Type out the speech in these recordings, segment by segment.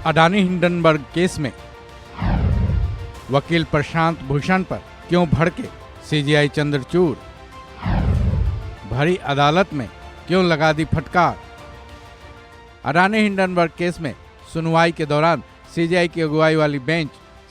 Adani Hindenburg case में वकील प्रशांत भूषण पर क्यों भड़के सीजेआई चंद्रचूड़, भरी अदालत में क्यों लगा दी फटकार। अडानी हिंडनबर्ग केस में सुनवाई के दौरान सीजेआई की अगुवाई वाली bench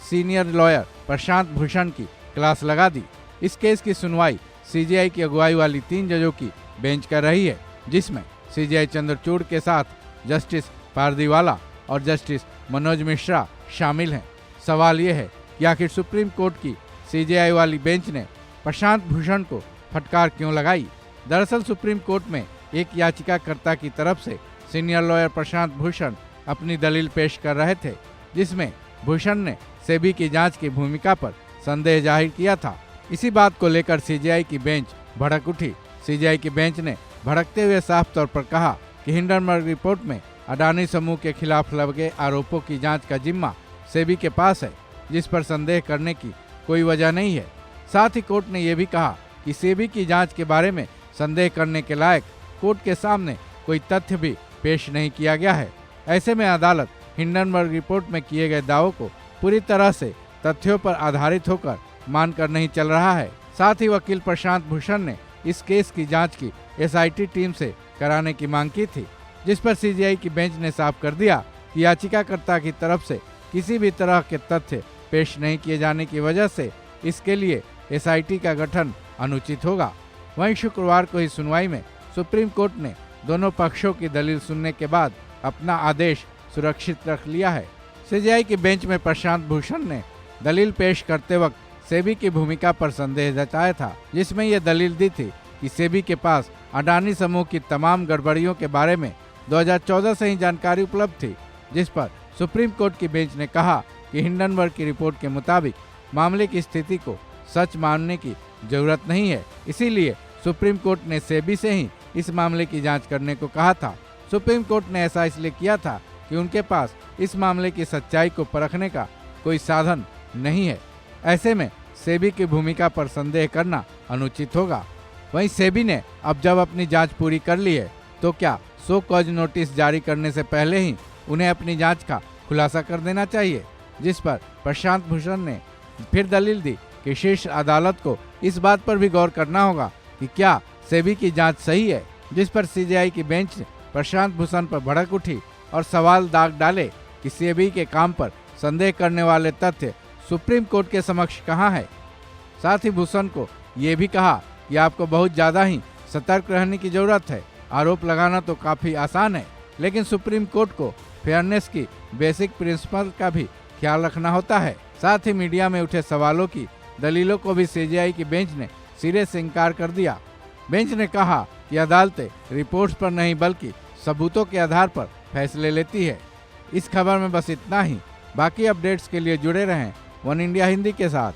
senior lawyer Prashant Bhushan की क्लास लगा दी। इस केस की सुनवाई सीजेआई की अगुवाई वाली 3 जजों की बेंच कर रही है, जिसमें सीजेआई चंद्रचूड़ के साथ जस्टिस पारदीवाला और जस्टिस मनोज मिश्रा शामिल हैं। सवाल यह है कि आखिर सुप्रीम कोर्ट की सीजेआई वाली बेंच ने प्रशांत भूषण को फटकार क्यों लगाई। दरअसल सुप्रीम कोर्ट में एक याचिकाकर्ता की तरफ से सीनियर लॉयर प्रशांत भूषण अपनी दलील पेश कर रहे थे, जिसमें भूषण ने सेबी की जांच की भूमिका पर संदेह जाहिर किया था। इसी बात को लेकर सीजेआई की बेंच भड़क उठी। सीजेआई की बेंच ने भड़कते हुए साफ तौर पर कहा कि हिंडनबर्ग रिपोर्ट में अडानी समूह के खिलाफ लगे आरोपों की जांच का जिम्मा सेबी के पास है, जिस पर संदेह करने की कोई वजह नहीं है। साथ ही कोर्ट ने यह भी कहा कि सेबी की जांच के बारे में संदेह करने के लायक कोर्ट के सामने कोई तथ्य भी पेश नहीं किया गया है। ऐसे में अदालत हिंडनबर्ग रिपोर्ट में किए गए दावों को पूरी तरह से तथ्यों पर आधारित होकर मानकर नहीं चल रहा है। साथ ही वकील प्रशांत भूषण ने इस केस की जांच की एसआईटी टीम से कराने की मांग की थी, जिस पर सीजेआई की बेंच ने साफ कर दिया कि याचिकाकर्ता की तरफ से किसी भी तरह के तथ्य पेश नहीं किए जाने की वजह से इसके लिए एसआईटी का गठन अनुचित होगा। वहीं शुक्रवार को ही सुनवाई में सुप्रीम कोर्ट ने दोनों पक्षों की दलील सुनने के बाद अपना आदेश सुरक्षित रख लिया है। सीजेआई की बेंच में प्रशांत भूषण ने दलील पेश करते वक्त सेबी की भूमिका पर संदेह जताया था, जिसमें यह दलील दी थी कि सेबी के पास अडानी समूह की तमाम गड़बड़ियों के बारे में 2014 से ही जानकारी उपलब्ध थी, जिस पर सुप्रीम कोर्ट की बेंच ने कहा कि हिंडनबर्ग की रिपोर्ट के मुताबिक मामले की स्थिति को सच मानने की जरूरत नहीं है। इसीलिए सुप्रीम कोर्ट ने सेबी से ही इस मामले की जांच करने को कहा था। सुप्रीम कोर्ट ने ऐसा इसलिए किया था कि उनके पास इस मामले की सच्चाई को परखने का कोई साधन नहीं है। ऐसे में सेबी की भूमिका पर संदेह करना अनुचित होगा। वहीं सेबी ने अब जब अपनी जांच पूरी कर ली है, तो क्या शो कॉज नोटिस जारी करने से पहले ही उन्हें अपनी जांच का खुलासा कर देना चाहिए, जिस पर प्रशांत भूषण ने फिर दलील दी कि शीर्ष अदालत को इस बात पर भी गौर करना होगा कि क्या सेबी की जांच सही है, जिस पर सीजेआई की बेंच ने प्रशांत भूषण पर भड़क उठी और सवाल दाग डाले कि सेबी के काम पर संदेह करने वाले तथ्य सुप्रीम कोर्ट के समक्ष कहां है। साथ ही भूषण को ये भी कहा कि आपको बहुत ज़्यादा ही सतर्क रहने की जरूरत है। आरोप लगाना तो काफ़ी आसान है, लेकिन सुप्रीम कोर्ट को फेयरनेस की बेसिक प्रिंसिपल का भी ख्याल रखना होता है। साथ ही मीडिया में उठे सवालों की दलीलों को भी सीजेआई की बेंच ने सिरे से इंकार कर दिया। बेंच ने कहा कि अदालतें रिपोर्ट्स पर नहीं बल्कि सबूतों के आधार पर फैसले लेती है। इस खबर में बस इतना ही। बाकी अपडेट्स के लिए जुड़े रहें वन इंडिया हिंदी के साथ।